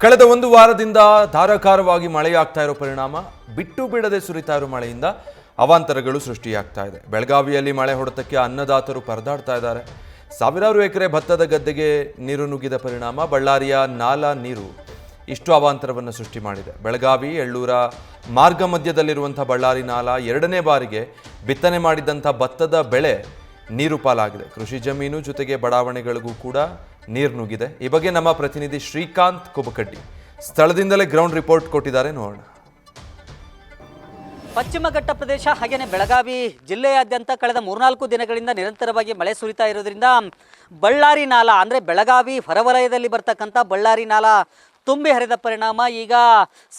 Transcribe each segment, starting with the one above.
ಕಳೆದ ಒಂದು ವಾರದಿಂದ ಧಾರಾಕಾರವಾಗಿ ಮಳೆಯಾಗ್ತಾ ಇರೋ ಪರಿಣಾಮ ಬಿಟ್ಟು ಬಿಡದೆ ಸುರಿತಾ ಇರೋ ಮಳೆಯಿಂದ ಅವಾಂತರಗಳು ಸೃಷ್ಟಿಯಾಗ್ತಾ ಇದೆ. ಬೆಳಗಾವಿಯಲ್ಲಿ ಮಳೆ ಹೊಡೆತಕ್ಕೆ ಅನ್ನದಾತರು ಪರದಾಡ್ತಾ ಇದ್ದಾರೆ. ಸಾವಿರಾರು ಎಕರೆ ಭತ್ತದ ಗದ್ದೆಗೆ ನೀರು ನುಗ್ಗಿದ ಪರಿಣಾಮ ಬಳ್ಳಾರಿಯ ನಾಲಾ ನೀರು ಇಷ್ಟು ಅವಾಂತರವನ್ನು ಸೃಷ್ಟಿ ಮಾಡಿದೆ. ಬೆಳಗಾವಿ ಎಳ್ಳೂರ ಮಾರ್ಗ ಮಧ್ಯದಲ್ಲಿರುವಂಥ ಬಳ್ಳಾರಿ ನಾಲಾ ಎರಡನೇ ಬಾರಿಗೆ ಬಿತ್ತನೆ ಮಾಡಿದಂಥ ಭತ್ತದ ಬೆಳೆ ನೀರು ಪಾಲಾಗಿದೆ. ಕೃಷಿ ಜಮೀನು ಜೊತೆಗೆ ಬಡಾವಣೆಗಳಿಗೂ ಕೂಡ ನೀರು ನುಗ್ಗಿದೆ. ಈ ಬಗ್ಗೆ ನಮ್ಮ ಪ್ರತಿನಿಧಿ ಶ್ರೀಕಾಂತ್ ಕುಬಕಡ್ಡಿ ಸ್ಥಳದಿಂದಲೇ ಗ್ರೌಂಡ್ ರಿಪೋರ್ಟ್ ಕೊಟ್ಟಿದ್ದಾರೆ, ನೋಡೋಣ. ಪಶ್ಚಿಮ ಘಟ್ಟ ಪ್ರದೇಶ ಹಾಗೆಯೇ ಬೆಳಗಾವಿ ಜಿಲ್ಲೆಯಾದ್ಯಂತ ಕಳೆದ 3-4 ದಿನಗಳಿಂದ ನಿರಂತರವಾಗಿ ಮಳೆ ಸುರಿತಾ ಇರೋದ್ರಿಂದ ಬಳ್ಳಾರಿ ನಾಲಾ ಅಂದರೆ ಬೆಳಗಾವಿ ಹೊರವಲಯದಲ್ಲಿ ಬರ್ತಕ್ಕಂಥ ಬಳ್ಳಾರಿ ನಾಲಾ ತುಂಬಿ ಹರಿದ ಪರಿಣಾಮ ಈಗ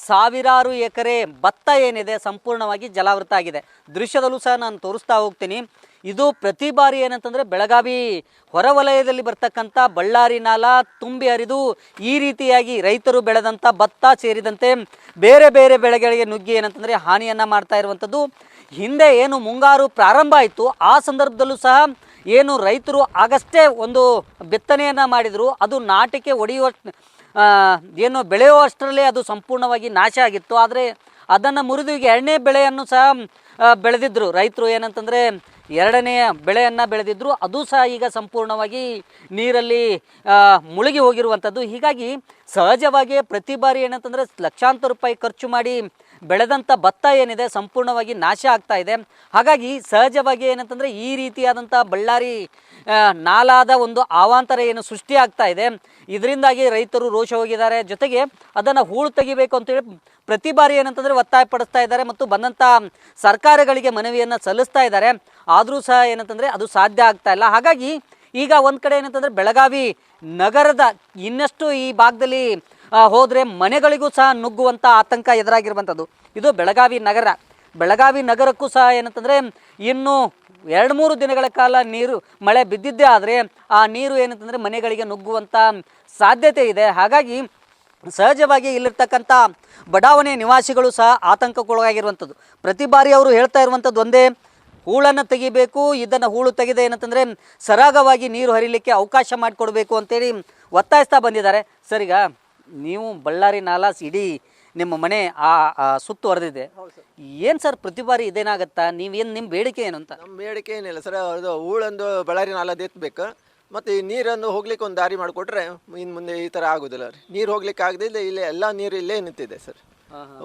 ಸಾವಿರಾರು ಎಕರೆ ಭತ್ತ ಏನಿದೆ ಸಂಪೂರ್ಣವಾಗಿ ಜಲಾವೃತ ಆಗಿದೆ. ದೃಶ್ಯದಲ್ಲೂ ಸಹ ನಾನು ತೋರಿಸ್ತಾ ಹೋಗ್ತೀನಿ. ಇದು ಪ್ರತಿ ಬಾರಿ ಏನಂತಂದರೆ ಬೆಳಗಾವಿ ಹೊರವಲಯದಲ್ಲಿ ಬರ್ತಕ್ಕಂಥ ಬಳ್ಳಾರಿ ನಾಲಾ ತುಂಬಿ ಹರಿದು ಈ ರೀತಿಯಾಗಿ ರೈತರು ಬೆಳೆದಂಥ ಭತ್ತ ಸೇರಿದಂತೆ ಬೇರೆ ಬೇರೆ ಬೆಳೆಗಳಿಗೆ ನುಗ್ಗಿ ಏನಂತಂದರೆ ಹಾನಿಯನ್ನು ಮಾಡ್ತಾ ಇರುವಂಥದ್ದು. ಹಿಂದೆ ಏನು ಮುಂಗಾರು ಪ್ರಾರಂಭ ಆಯಿತು ಆ ಸಂದರ್ಭದಲ್ಲೂ ಸಹ ಏನು ರೈತರು ಆಗಷ್ಟೇ ಒಂದು ಬಿತ್ತನೆಯನ್ನು ಮಾಡಿದರು, ಅದು ನಾಟಿಗೆ ಒಡೆಯುವ ಏನು ಬೆಳೆಯುವಷ್ಟರಲ್ಲೇ ಅದು ಸಂಪೂರ್ಣವಾಗಿ ನಾಶ ಆಗಿತ್ತು. ಆದರೆ ಅದನ್ನು ಮುರಿದು ಈಗ ಎರಡನೇ ಬೆಳೆಯನ್ನು ಸಹ ಬೆಳೆದಿದ್ದರು ರೈತರು. ಏನಂತಂದರೆ ಎರಡನೆಯ ಬೆಳೆಯನ್ನು ಬೆಳೆದಿದ್ದರು, ಅದು ಸಹ ಈಗ ಸಂಪೂರ್ಣವಾಗಿ ನೀರಲ್ಲಿ ಮುಳುಗಿ ಹೋಗಿರುವಂಥದ್ದು. ಹೀಗಾಗಿ ಸಹಜವಾಗಿ ಪ್ರತಿ ಬಾರಿ ಏನಂತಂದರೆ ಲಕ್ಷಾಂತರ ರೂಪಾಯಿ ಖರ್ಚು ಮಾಡಿ ಬೆಳೆದಂಥ ಭತ್ತ ಏನಿದೆ ಸಂಪೂರ್ಣವಾಗಿ ನಾಶ ಆಗ್ತಾ ಇದೆ. ಹಾಗಾಗಿ ಸಹಜವಾಗಿ ಏನಂತಂದರೆ ಈ ರೀತಿಯಾದಂಥ ಬಳ್ಳಾರಿ ನಾಲಾದ ಒಂದು ಅವಾಂತರ ಏನು ಸೃಷ್ಟಿ ಆಗ್ತಾ ಇದೆ, ಇದರಿಂದಾಗಿ ರೈತರು ರೋಷ ಹೋಗಿದ್ದಾರೆ. ಜೊತೆಗೆ ಅದನ್ನು ಹೂಳು ತೆಗಿಬೇಕು ಅಂತೇಳಿ ಪ್ರತಿ ಬಾರಿ ಏನಂತಂದರೆ ಒತ್ತಾಯ ಪಡಿಸ್ತಾ ಇದ್ದಾರೆ ಮತ್ತು ಬಂದಂಥ ಸರ್ಕಾರಗಳಿಗೆ ಮನವಿಯನ್ನು ಸಲ್ಲಿಸ್ತಾ ಇದ್ದಾರೆ. ಆದರೂ ಸಹ ಏನಂತಂದರೆ ಅದು ಸಾಧ್ಯ ಆಗ್ತಾ ಇಲ್ಲ. ಹಾಗಾಗಿ ಈಗ ಒಂದು ಕಡೆ ಏನಂತಂದರೆ ಬೆಳಗಾವಿ ನಗರದ ಇನ್ನಷ್ಟು ಈ ಭಾಗದಲ್ಲಿ ಹೋದರೆ ಮನೆಗಳಿಗೂ ಸಹ ನುಗ್ಗುವಂಥ ಆತಂಕ ಎದುರಾಗಿರುವಂಥದ್ದು. ಇದು ಬೆಳಗಾವಿ ನಗರ. ಬೆಳಗಾವಿ ನಗರಕ್ಕೂ ಸಹ ಏನಂತಂದರೆ ಇನ್ನು 2-3 ದಿನಗಳ ಕಾಲ ನೀರು ಮಳೆ ಬಿದ್ದಿದ್ದೇ ಆದರೆ ಆ ನೀರು ಏನಂತಂದರೆ ಮನೆಗಳಿಗೆ ನುಗ್ಗುವಂಥ ಸಾಧ್ಯತೆ ಇದೆ. ಹಾಗಾಗಿ ಸಹಜವಾಗಿ ಇಲ್ಲಿರ್ತಕ್ಕಂಥ ಬಡಾವಣೆ ನಿವಾಸಿಗಳು ಸಹ ಆತಂಕಕ್ಕೊಳಗಾಗಿರುವಂಥದ್ದು. ಪ್ರತಿ ಬಾರಿ ಅವರು ಹೇಳ್ತಾ ಇರುವಂಥದ್ದು ಒಂದೇ, ಹೂಳನ್ನು ತೆಗಿಬೇಕು, ಇದನ್ನು ಹೂಳು ತೆಗೆದು ಏನಂತಂದರೆ ಸರಾಗವಾಗಿ ನೀರು ಹರಿಲಿಕ್ಕೆ ಅವಕಾಶ ಮಾಡಿಕೊಡ್ಬೇಕು ಅಂತೇಳಿ ಒತ್ತಾಯಿಸ್ತಾ ಬಂದಿದ್ದಾರೆ. ಸರ್, ಈಗ ನೀವು ಬಳ್ಳಾರಿ ನಾಲಾ ಇಡೀ ನಿಮ್ಮ ಮನೆ ಸುತ್ತು ಹೊಡೆದಿದೆ, ಏನು ಸರ್ ಪ್ರತಿ ಬಾರಿ ಇದೇನಾಗತ್ತಾ? ನೀವೇನು ನಿಮ್ಮ ಬೇಡಿಕೆ ಏನು ಅಂತ? ನಮ್ಮ ಬೇಡಿಕೆ ಏನಿಲ್ಲ ಸರ್, ಅದು ಹೂಳೊಂದು ಬಳ್ಳಾರಿ ನಾಲದ ಎತ್ತಬೇಕು ಮತ್ತು ಈ ನೀರನ್ನು ಹೋಗ್ಲಿಕ್ಕೆ ಒಂದು ದಾರಿ ಮಾಡಿಕೊಟ್ರೆ ಇನ್ನು ಮುಂದೆ ಈ ಥರ ಆಗೋದಿಲ್ಲ ರೀ. ನೀರು ಹೋಗ್ಲಿಕ್ಕೆ ಆಗದಿಲ್ಲ, ಇಲ್ಲೇ ಎಲ್ಲ ನೀರು ಇಲ್ಲೇ ನಿಂತಿದೆ ಸರ್.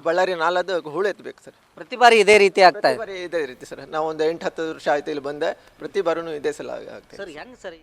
ಬಳ್ಳಾರಿ ನಾಲದ ಹೂಳು ಎತ್ತಬೇಕು ಸರ್. ಪ್ರತಿ ಬಾರಿ ಇದೇ ರೀತಿ ಆಗ್ತಾ ಇದೆ? ಇದೇ ರೀತಿ ಸರ್. ನಾವು ಒಂದು 8-10 ವರ್ಷ ಆಯ್ತು ಇಲ್ಲಿ ಬಂದೆ, ಪ್ರತಿ ಬಾರಿನೂ ಇದೇ ಸಲ ಆಗ್ತದೆ ಸರ್. ಹೆಂಗೆ ಸರ್